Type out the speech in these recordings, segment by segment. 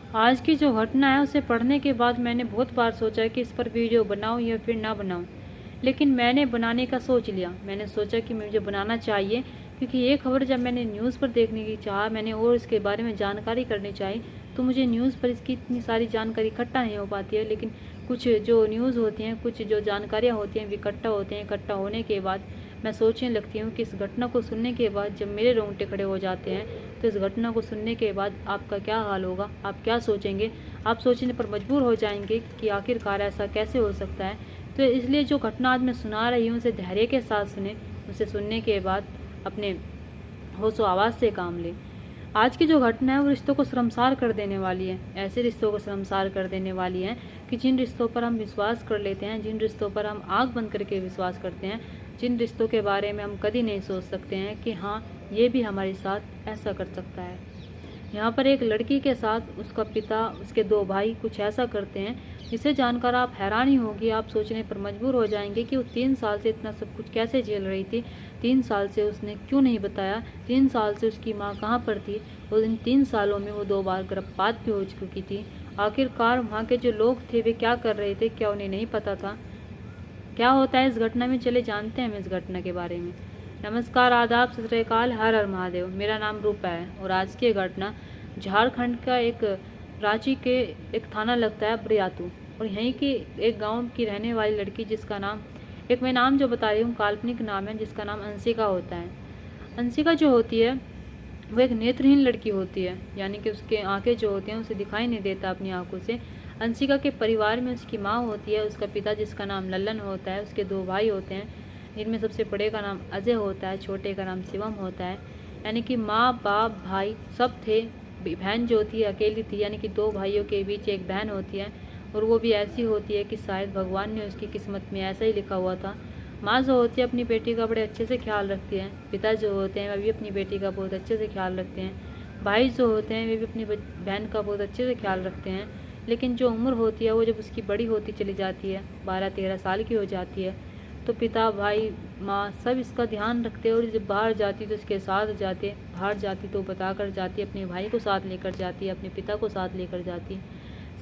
आज की जो घटना है उसे पढ़ने के बाद मैंने बहुत बार सोचा कि इस पर वीडियो बनाऊं या फिर ना बनाऊं, लेकिन मैंने बनाने का सोच लिया। मैंने सोचा कि मुझे बनाना चाहिए, क्योंकि ये खबर जब मैंने न्यूज़ पर देखने की चाहा, मैंने और इसके बारे में जानकारी करनी चाहिए, तो मुझे न्यूज़ पर इसकी इतनी सारी जानकारी इकट्ठा नहीं हो पाती है। लेकिन कुछ जो न्यूज़ होती हैं, कुछ जो जानकारियाँ होती हैं, वे इकट्ठा होते हैं। इकट्ठा होने के बाद मैं सोचने लगती हूँ कि इस घटना को सुनने के बाद जब मेरे रोंगटे खड़े हो जाते हैं, तो इस घटना को सुनने के बाद आपका क्या हाल होगा, आप क्या सोचेंगे। आप सोचने पर मजबूर हो जाएंगे कि आखिरकार ऐसा कैसे हो सकता है। तो इसलिए जो घटना आज मैं सुना रही हूँ उसे धैर्य के साथ सुने। उसे सुनने के बाद अपने होशो आवाज़ से काम लें। आज की जो घटना है वो रिश्तों को शर्मसार कर देने वाली है। ऐसे रिश्तों को शर्मसार कर देने वाली है कि जिन रिश्तों पर हम विश्वास कर लेते हैं, जिन रिश्तों पर हम आँख बंद करके विश्वास करते हैं, जिन रिश्तों के बारे में हम कभी नहीं सोच सकते हैं कि हाँ, ये भी हमारे साथ ऐसा कर सकता है। यहाँ पर एक लड़की के साथ उसका पिता, उसके दो भाई कुछ ऐसा करते हैं जिसे जानकर आप हैरान ही होगी। आप सोचने पर मजबूर हो जाएंगे कि वो 3 साल से इतना सब कुछ कैसे झेल रही थी। 3 साल से उसने क्यों नहीं बताया। 3 साल से उसकी माँ कहाँ पर थी। और इन 3 सालों में वो 2 बार गर्भपात भी हो चुकी थी। आखिरकार वहाँ के जो लोग थे वे क्या कर रहे थे, क्या उन्हें नहीं पता था। क्या होता है इस घटना में, चले जानते हैं हम इस घटना के बारे में। नमस्कार, आदाब, सत श्री अकाल, हर हर महादेव। मेरा नाम रूपा है और आज की घटना झारखंड का एक रांची के एक थाना लगता है बरियातू, और यहीं की एक गांव की रहने वाली लड़की जिसका नाम, एक मैं नाम जो बता रही हूँ काल्पनिक नाम है, जिसका नाम अंशिका होता है। अंशिका जो होती है वो एक नेत्रहीन लड़की होती है, यानी कि उसके आंखें जो होती हैं उसे दिखाई नहीं देता अपनी आंखों से। अंशिका के परिवार में उसकी माँ होती है, उसका पिता जिसका नाम लल्लन होता है, उसके 2 भाई होते हैं, जिनमें सबसे बड़े का नाम अजय होता है, छोटे का नाम शिवम होता है। यानी कि माँ बाप भाई सब थे। बहन जो थी अकेली थी, यानी कि 2 भाइयों के बीच एक बहन होती है, और वो भी ऐसी होती है कि शायद भगवान ने उसकी किस्मत में ऐसा ही लिखा हुआ था। माँ जो होती है अपनी बेटी का बड़े अच्छे से ख्याल रखती है। पिता जो होते हैं वह भी अपनी बेटी का बहुत अच्छे से ख्याल रखते हैं। भाई जो होते हैं वे भी अपनी बहन का बहुत अच्छे से ख्याल रखते हैं। लेकिन जो उम्र होती है वो जब उसकी बड़ी होती चली जाती है, 12-13 साल की हो जाती है, तो पिता भाई माँ सब इसका ध्यान रखते हैं। और जब बाहर जाती तो उसके साथ जाते, बाहर जाती तो बता कर जाती, अपने भाई को साथ लेकर जाती है, अपने पिता को साथ लेकर जाती।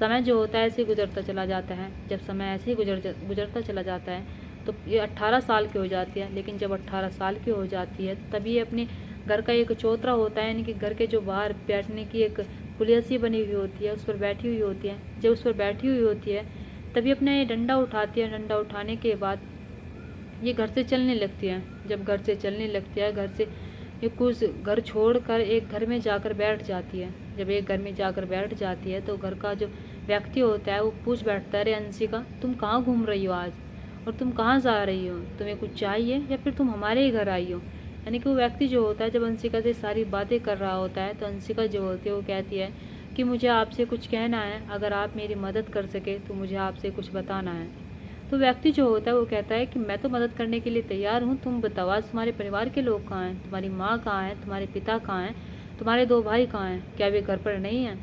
समय जो होता है ऐसे ही गुजरता चला जाता है। जब समय ऐसे ही गुजरता चला जाता है तो ये 18 साल की हो जाती है। लेकिन जब 18 साल की हो जाती है तभी ये अपने घर का एक चौतरा होता है, यानी कि घर के जो बाहर बैठने की एक पुलिया सी बनी हुई होती है, उस पर बैठी हुई होती है। जब उस पर बैठी हुई होती है तभी अपना ये डंडा उठाती है। डंडा उठाने के बाद ये घर से चलने लगती है। जब घर से चलने लगती है, घर से ये कुछ घर छोड़कर एक घर में जाकर बैठ जाती है। जब एक घर में जाकर बैठ जाती है तो घर का जो व्यक्ति होता है वो पूछ बैठता है, अरे अंशिका, तुम कहाँ घूम रही हो आज, और तुम कहाँ जा रही हो, तुम्हें कुछ चाहिए या फिर तुम हमारे ही घर आई हो। यानी कि वो व्यक्ति जो होता है जब अंशिका से सारी बातें कर रहा होता है, तो अंशिका जो होती है वो कहती है कि मुझे आपसे कुछ कहना है, अगर आप मेरी मदद कर सके तो मुझे आपसे कुछ बताना है। तो व्यक्ति जो होता है वो कहता है कि मैं तो मदद करने के लिए तैयार हूँ, तुम बताओ आज तुम्हारे परिवार के लोग कहाँ हैं, तुम्हारी माँ कहाँ है, तुम्हारे पिता कहाँ हैं, तुम्हारे 2 भाई कहाँ हैं, क्या वे घर पर नहीं हैं।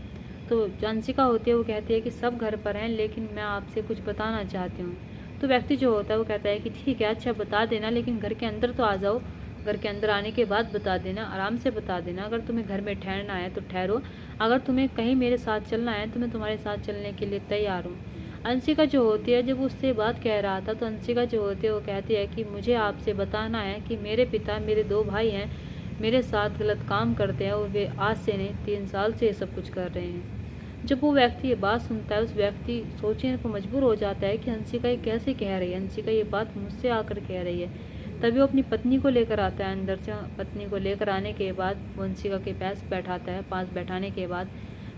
तो जो अंशिका होती है वो कहती है कि सब घर पर हैं, लेकिन मैं आपसे कुछ बताना चाहती हूँ। तो व्यक्ति जो होता है वो कहता है कि ठीक है, अच्छा बता देना, लेकिन घर के अंदर तो आ जाओ, घर के अंदर आने के बाद बता देना, आराम से बता देना। अगर तुम्हें घर में ठहरना है तो ठहरो, अगर तुम्हें कहीं मेरे साथ चलना है तो मैं तुम्हारे साथ चलने के लिए तैयार हूँ। अंशिका जो होती है जब उससे बात कह रहा था, तो अंशिका जो होती है वो कहती है कि मुझे आपसे बताना है कि मेरे पिता, मेरे 2 भाई हैं, मेरे साथ गलत काम करते हैं, और वे आज से नहीं 3 साल से ये सब कुछ कर रहे हैं। जब वो व्यक्ति ये बात सुनता है, उस व्यक्ति सोचने को मजबूर हो जाता है कि अंशिका ये कैसे कह रही है, अंशिका ये बात मुझसे आकर कह रही है। तभी वो अपनी पत्नी को लेकर आता है अंदर से। पत्नी को लेकर आने के बाद वो अंशिका के पास बैठाता है। पास बैठाने के बाद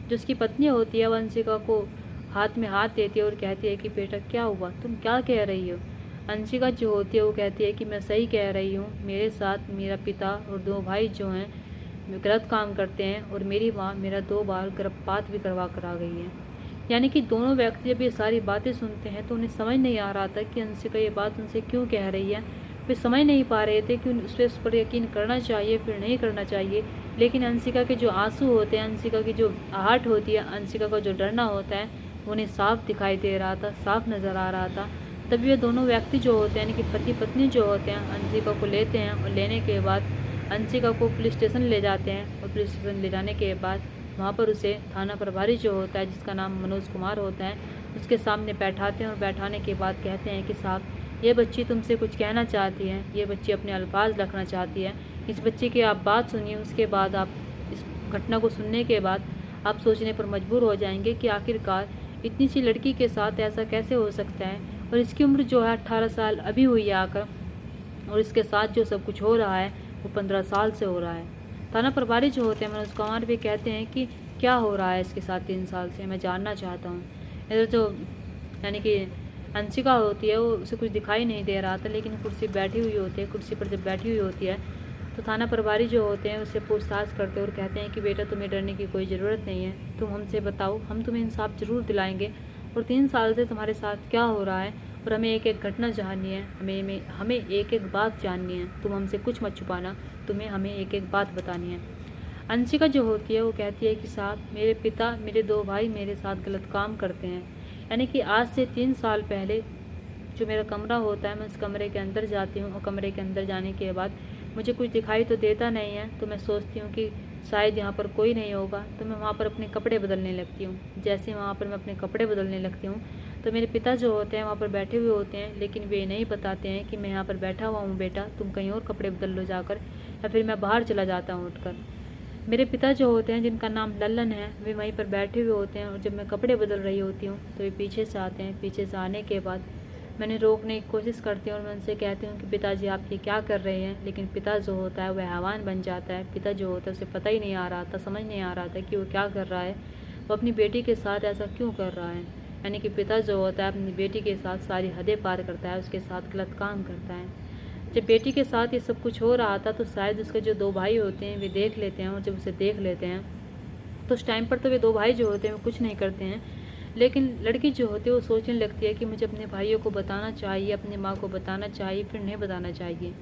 जो उसकी पत्नी होती है वो अंशिका को हाथ में हाथ देती है और कहती है कि बेटा क्या हुआ, तुम क्या कह रही हो। अंशिका जो होती है वो कहती है कि मैं सही कह रही हूँ, मेरे साथ मेरा पिता और 2 भाई जो हैं गलत काम करते हैं, और मेरी माँ मेरा 2 बार गर्भपात भी करवा कर आ गई है। यानी कि दोनों व्यक्ति जब ये सारी बातें सुनते हैं तो उन्हें समझ नहीं आ रहा था कि अंशिका ये बात उनसे क्यों कह रही है। वे समझ नहीं पा रहे थे कि उस पर यकीन करना चाहिए फिर नहीं करना चाहिए। लेकिन अंशिका के जो आंसू होते हैं, अंशिका की जो आहट होती है, अंशिका का जो डरना होता है, उन्हें साफ दिखाई दे रहा था, साफ नज़र आ रहा था। तभी ये दोनों व्यक्ति जो होते हैं, यानी कि पति पत्नी जो होते हैं, अंशिका को लेते हैं, और लेने के बाद अंशिका को पुलिस स्टेशन ले जाते हैं। और पुलिस स्टेशन ले जाने के बाद वहाँ पर उसे थाना प्रभारी जो होता है, जिसका नाम मनोज कुमार होता है, उसके सामने बैठाते हैं और बैठाने के बाद कहते हैं कि साहब, ये बच्ची तुमसे कुछ कहना चाहती है, ये बच्ची अपने अल्फाज रखना चाहती है। इस बच्ची की आप बात सुनिए, उसके बाद आप इस घटना को सुनने के बाद आप सोचने पर मजबूर हो जाएंगे कि आखिरकार इतनी सी लड़की के साथ ऐसा कैसे हो सकता है। और इसकी उम्र जो है 18 साल अभी हुई है आकर, और इसके साथ जो सब कुछ हो रहा है वो 15 साल से हो रहा है। थाना प्रभारी जो होते हैं मनोज कुमार भी कहते हैं कि क्या हो रहा है इसके साथ 3 साल से, मैं जानना चाहता हूँ। इधर जो यानी कि अंशिका होती है, वो उसे कुछ दिखाई नहीं दे रहा था, लेकिन कुर्सी बैठी हुई होती है। कुर्सी पर जब बैठी हुई होती है तो थाना प्रभारी जो होते हैं उससे पूछताछ करते हैं और कहते हैं कि बेटा, तुम्हें डरने की कोई ज़रूरत नहीं है, तुम हमसे बताओ, हम तुम्हें इंसाफ ज़रूर दिलाएंगे। और 3 साल से तुम्हारे साथ क्या हो रहा है, और हमें एक एक घटना जाननी है, हमें एक एक बात जाननी है। तुम हमसे कुछ मत छुपाना, तुम्हें हमें एक एक बात बतानी है। अंशिका जो होती है वो कहती है कि साहब, मेरे पिता, मेरे 2 भाई मेरे साथ गलत काम करते हैं। यानी कि आज से 3 साल पहले जो मेरा कमरा होता है, मैं उस कमरे के अंदर जाती हूँ और कमरे के अंदर जाने के बाद मुझे कुछ दिखाई तो देता नहीं है, तो मैं सोचती हूँ कि शायद यहाँ पर कोई नहीं होगा, तो मैं वहाँ पर अपने कपड़े बदलने लगती हूँ। जैसे वहाँ पर मैं अपने कपड़े बदलने लगती हूँ तो मेरे पिता जो होते हैं वहाँ पर बैठे हुए होते हैं, लेकिन वे नहीं बताते हैं कि मैं यहाँ पर बैठा हुआ हूँ बेटा, तुम कहीं और कपड़े बदल लो जाकर, या फिर मैं बाहर चला जाता हूँ उठकर। मेरे पिता जो होते हैं, जिनका नाम लल्लन है, वे वहीं पर बैठे हुए होते हैं, और जब मैं कपड़े बदल रही होती हूँ तो वे पीछे से आते हैं। पीछे से आने के बाद मैंने रोकने की कोशिश करती हूँ और मैं उनसे कहती हूँ कि पिताजी, आप ये क्या कर रहे हैं। लेकिन पिता जो होता है वह हैवान बन जाता है। पिता जो होता है उसे पता ही नहीं आ रहा था, समझ नहीं आ रहा था कि वो क्या कर रहा है, वो अपनी बेटी के साथ ऐसा क्यों कर रहा है। यानी कि पिता जो होता है अपनी बेटी के साथ सारी हदें पार करता है, उसके साथ गलत काम करता है। जब बेटी के साथ ये सब कुछ हो रहा था तो शायद उसके जो 2 भाई होते हैं वे देख लेते हैं, और जब उसे देख लेते हैं तो उस टाइम पर तो वे 2 भाई जो होते हैं वो कुछ नहीं करते हैं, लेकिन लड़की जो होती है वो सोचने लगती है कि मुझे अपने भाइयों को बताना चाहिए, अपनी माँ को बताना चाहिए, फिर नहीं बताना चाहिए।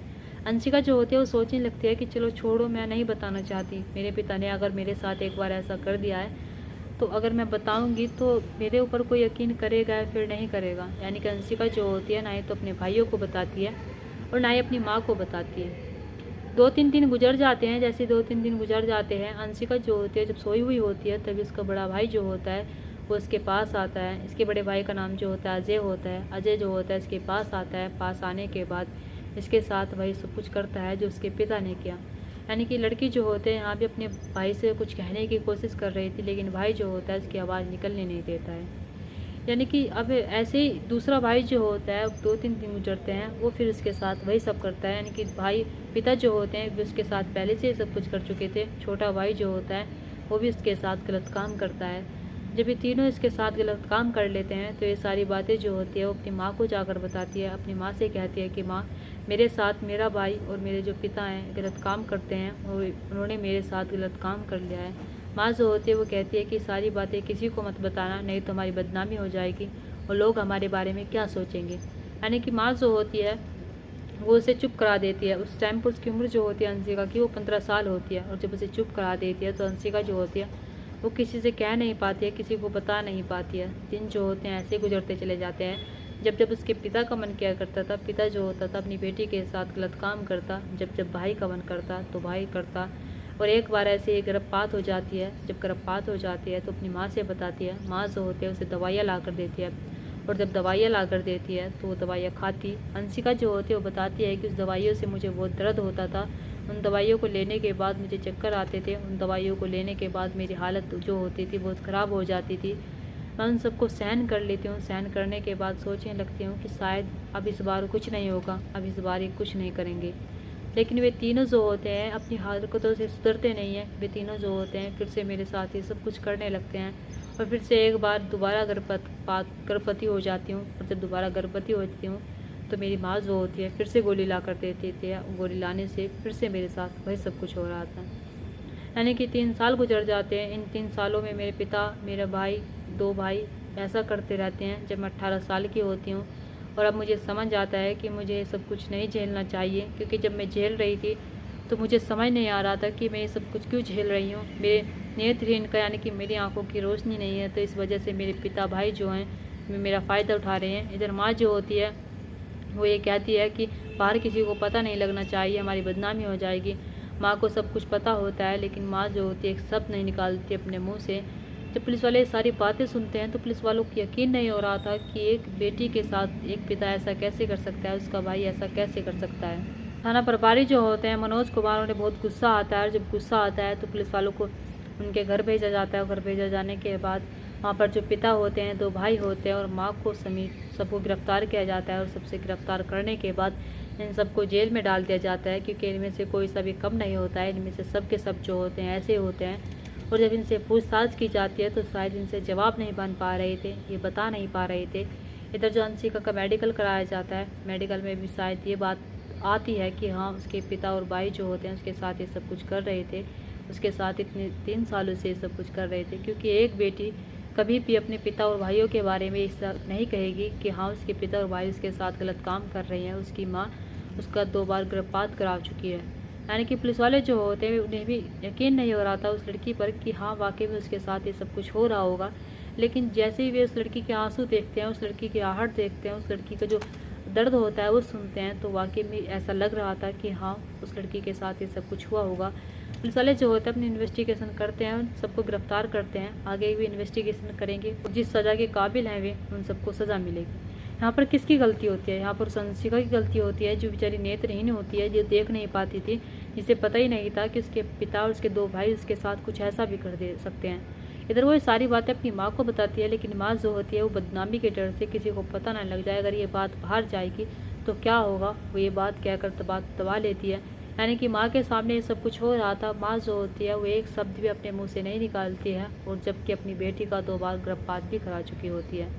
अंशिका जो होती है वो सोचने लगती है कि चलो छोड़ो, मैं नहीं बताना चाहती। मेरे पिता ने अगर मेरे साथ एक बार ऐसा कर दिया है तो अगर मैं बताऊंगी तो मेरे ऊपर कोई यकीन करेगा या फिर नहीं करेगा। यानी कि अंशिका जो होती है ना ही तो अपने भाइयों को बताती है और ना ही अपनी माँ को बताती है। 2-3 दिन गुजर जाते हैं। जैसे 2-3 दिन गुजर जाते हैं, अंशिका जो होती है जब सोई हुई होती है तभी उसका बड़ा भाई जो होता है वो इसके पास आता है। इसके बड़े भाई का नाम जो होता है अजय होता है। अजय जो होता है इसके पास आता है। पास आने के बाद इसके साथ वही सब कुछ करता है जो उसके पिता ने किया। यानी कि लड़की जो होते हैं यहाँ भी अपने भाई से कुछ कहने की कोशिश कर रही थी, लेकिन भाई जो होता है इसकी आवाज़ निकलने नहीं देता है। यानी कि अब ऐसे ही दूसरा भाई जो होता है, 2-3 दिन गुजरते हैं, वो फिर उसके साथ वही सब करता है। यानी कि भाई पिता जो होते हैं वे उसके साथ पहले से ही सब कुछ कर चुके थे। छोटा भाई जो होता है वो भी उसके साथ गलत काम करता है। जब ये तीनों इसके साथ गलत काम कर लेते हैं तो ये सारी बातें जो होती है वो अपनी माँ को जाकर बताती है। अपनी माँ से कहती है कि माँ, मेरे साथ मेरा भाई और मेरे जो पिता हैं गलत काम करते हैं, और उन्होंने मेरे साथ गलत काम कर लिया है। माँ जो होती है वो कहती है कि सारी बातें किसी को मत बताना, नहीं तो हमारी बदनामी हो जाएगी और लोग हमारे बारे में क्या सोचेंगे। यानी कि माँ जो होती है वो उसे चुप करा देती है। उस टाइम पर उसकी उम्र जो होती है अंशिका की वो 15 साल होती है, और जब उसे चुप करा देती है तो अंशिका जो होती है वो किसी से कह नहीं पाती है, किसी को बता नहीं पाती है। दिन जो होते हैं ऐसे गुजरते चले जाते हैं। जब जब उसके पिता का मन किया करता था, पिता जो होता था अपनी बेटी के साथ गलत काम करता। जब जब भाई का मन करता तो भाई करता। और एक बार ऐसे ही गर्भपात हो जाती है। जब गर्भपात हो जाती है तो अपनी माँ से बताती है। माँ जो होती है उसे दवाइयाँ ला कर देती है, और जब दवाइयाँ ला कर देती है तो वो दवाइयाँ खाती। अंशिका जो होती है वो बताती है कि उस दवाइयों से मुझे बहुत दर्द होता था। उन दवाइयों को लेने के बाद मुझे चक्कर आते थे। उन दवाइयों को लेने के बाद मेरी हालत जो होती थी बहुत ख़राब हो जाती थी। मैं उन सबको सहन कर लेती हूँ। सहन करने के बाद सोचने लगती हूँ कि शायद अब इस बार कुछ नहीं होगा, अब इस बार ये कुछ नहीं करेंगे। लेकिन वे तीनों जो होते हैं अपनी हरकतों से सुधरते नहीं हैं। वे तीनों जो होते हैं फिर से मेरे साथ ये सब कुछ करने लगते हैं, और फिर से एक बार दोबारा गर्भवती हो जाती हूँ। और जब दोबारा गर्भवती होती हूँ तो मेरी माँ जो होती है फिर से गोली ला कर देती थी। गोली लाने से फिर से मेरे साथ वही सब कुछ हो रहा था। यानी कि 3 साल गुजर जाते हैं। इन 3 सालों में मेरे पिता, मेरा भाई, 2 भाई ऐसा करते रहते हैं। जब मैं 18 साल की होती हूँ और अब मुझे समझ आता है कि मुझे ये सब कुछ नहीं झेलना चाहिए, क्योंकि जब मैं झेल रही थी तो मुझे समझ नहीं आ रहा था कि मैं ये सब कुछ क्यों झेल रही हूँ। मेरे नेत्रहीन का यानी कि मेरी आंखों की रोशनी नहीं है, तो इस वजह से मेरे पिता भाई जो हैं मेरा फ़ायदा उठा रहे हैं। इधर माँ जो होती है वो ये कहती है कि बाहर किसी को पता नहीं लगना चाहिए, हमारी बदनामी हो जाएगी। माँ को सब कुछ पता होता है, लेकिन माँ जो होती है एक शब्द नहीं निकालती अपने मुँह से। जब पुलिस वाले सारी बातें सुनते हैं तो पुलिस वालों को यकीन नहीं हो रहा था कि एक बेटी के साथ एक पिता ऐसा कैसे कर सकता है, उसका भाई ऐसा कैसे कर सकता है। थाना प्रभारी जो होते हैं मनोज कुमार, उन्हें बहुत गुस्सा आता है, और जब गुस्सा आता है तो पुलिस वालों को उनके घर भेजा जाता है। घर भेजा जाने के बाद वहाँ पर जो पिता होते हैं, 2 भाई होते हैं और माँ को समेत सबको गिरफ्तार किया जाता है। और सबसे गिरफ्तार करने के बाद इन सबको जेल में डाल दिया जाता है, क्योंकि इनमें से कोई सा भी कम नहीं होता है। इनमें से सब के सब जो होते हैं ऐसे होते हैं। और जब इनसे पूछताछ की जाती है तो शायद इनसे जवाब नहीं बन पा रहे थे, ये बता नहीं पा रहे थे। इधर जो अंशिका का मेडिकल कराया जाता है, मेडिकल में भी शायद ये बात आती है कि हाँ, उसके पिता और भाई जो होते हैं उसके साथ ये सब कुछ कर रहे थे, उसके साथ इतने 3 सालों से ये सब कुछ कर रहे थे। क्योंकि एक बेटी कभी भी अपने पिता और भाइयों के बारे में ऐसा नहीं कहेगी कि हाँ, उसके पिता और भाई उसके साथ गलत काम कर रहे हैं। उसकी माँ उसका 2 बार गर्भपात करा चुकी है। यानी कि पुलिस वाले जो होते हैं उन्हें भी यकीन नहीं हो रहा था उस लड़की पर कि हाँ, वाकई में उसके साथ ये सब कुछ हो रहा होगा। लेकिन जैसे ही वे उस लड़की के आंसू देखते हैं, उस लड़की की आहट देखते हैं, उस लड़की का जो दर्द होता है वो सुनते हैं, तो वाकई में ऐसा लग रहा था कि हाँ, उस लड़की के साथ ये सब कुछ हुआ होगा। पुलिस वाले जो होते हैं अपनी इन्वेस्टिगेशन करते हैं, उन सबको गिरफ्तार करते हैं। आगे भी इन्वेस्टिगेशन करेंगे, जिस सज़ा के काबिल हैं वे, उन सबको सज़ा मिलेगी। यहाँ पर किसकी गलती होती है? यहाँ पर संशिका की गलती होती है, जो बेचारी नेत्रहीन होती है, जो देख नहीं पाती थी, जिसे पता ही नहीं था कि उसके पिता और उसके 2 भाई उसके साथ कुछ ऐसा भी कर दे सकते हैं। इधर वो सारी बातें अपनी माँ को बताती है, लेकिन माँ जो होती है वो बदनामी के डर से किसी को पता ना लग जाए, अगर ये बात बाहर जाएगी तो क्या होगा, वो ये बात कहकर बात दबा लेती है। यानी कि माँ के सामने ये सब कुछ हो रहा था। माँ जो होती है वो एक शब्द भी अपने मुँह से नहीं निकालती है, और जबकि अपनी बेटी का 2 बार गर्भपात भी करा चुकी होती है।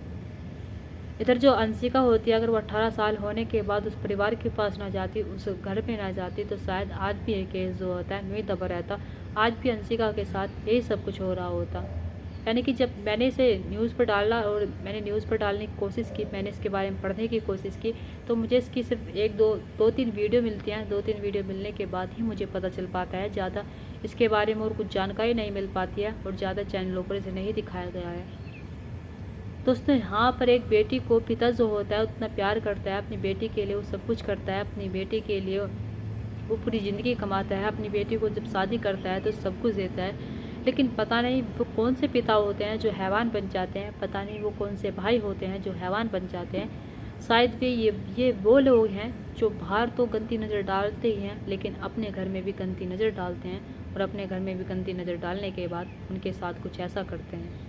इधर जो अंशिका होती है, अगर वो 18 साल होने के बाद उस परिवार के पास ना जाती, उस घर पे ना जाती, तो शायद आज भी ये केस जो होता है नहीं दबा रहता। आज भी अंशिका के साथ यही सब कुछ हो रहा होता। यानी कि जब मैंने इसे न्यूज़ पर डाला और मैंने न्यूज़ पर डालने की कोशिश की, मैंने इसके बारे में पढ़ने की कोशिश की, तो मुझे इसकी सिर्फ 2-3 वीडियो मिलती हैं। 2-3 वीडियो मिलने के बाद ही मुझे पता चल पाता है। ज़्यादा इसके बारे में और कुछ जानकारी नहीं मिल पाती है, और ज़्यादा चैनलों पर इसे नहीं दिखाया गया है। दोस्तों, यहाँ पर एक बेटी को पिता जो होता है उतना प्यार करता है, अपनी बेटी के लिए वो सब कुछ करता है, अपनी बेटी के लिए वो पूरी ज़िंदगी कमाता है। अपनी बेटी को जब शादी करता है तो सब कुछ देता है, लेकिन पता नहीं वो कौन से पिता होते हैं जो हैवान बन जाते हैं, पता नहीं वो कौन से भाई होते हैं जो हैवान बन जाते हैं। शायद वे ये वो लोग हैं जो बाहर तो गंदी नज़र डालते ही हैं, लेकिन अपने घर में भी गंदी नज़र डालते हैं, और अपने घर में भी गंदी नज़र डालने के बाद उनके साथ कुछ ऐसा करते हैं।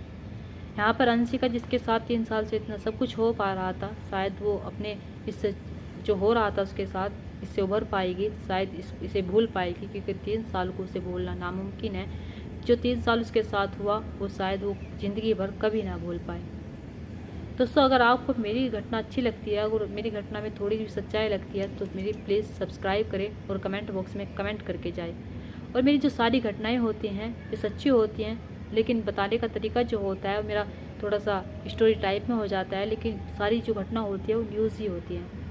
यहाँ पर अंशिका जिसके साथ 3 साल से इतना सब कुछ हो पा रहा था, शायद वो अपने इससे जो हो रहा था उसके साथ इससे उभर पाएगी, शायद इसे भूल पाएगी, क्योंकि 3 साल को उसे भूलना नामुमकिन है। जो 3 साल उसके साथ हुआ वो शायद वो ज़िंदगी भर कभी ना भूल पाए। दोस्तों, अगर आपको मेरी घटना अच्छी लगती है, अगर मेरी घटना में थोड़ी भी सच्चाई लगती है, तो मेरी प्लीज़ सब्सक्राइब करें और कमेंट बॉक्स में कमेंट करके जाए। और मेरी जो सारी घटनाएं होती हैं ये सच्ची होती हैं, लेकिन बताने का तरीका जो होता है वो मेरा थोड़ा सा स्टोरी टाइप में हो जाता है, लेकिन सारी जो घटना होती है वो न्यूज़ ही होती है।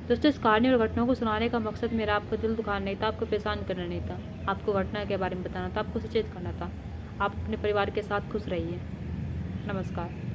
दोस्तों, इस कहानी और घटनाओं को सुनाने का मकसद मेरा आपका दिल दुखाना नहीं था, आपको परेशान करना नहीं था, आपको घटना के बारे में बताना था, आपको सचेत करना था। आप अपने परिवार के साथ खुश रहिए। नमस्कार।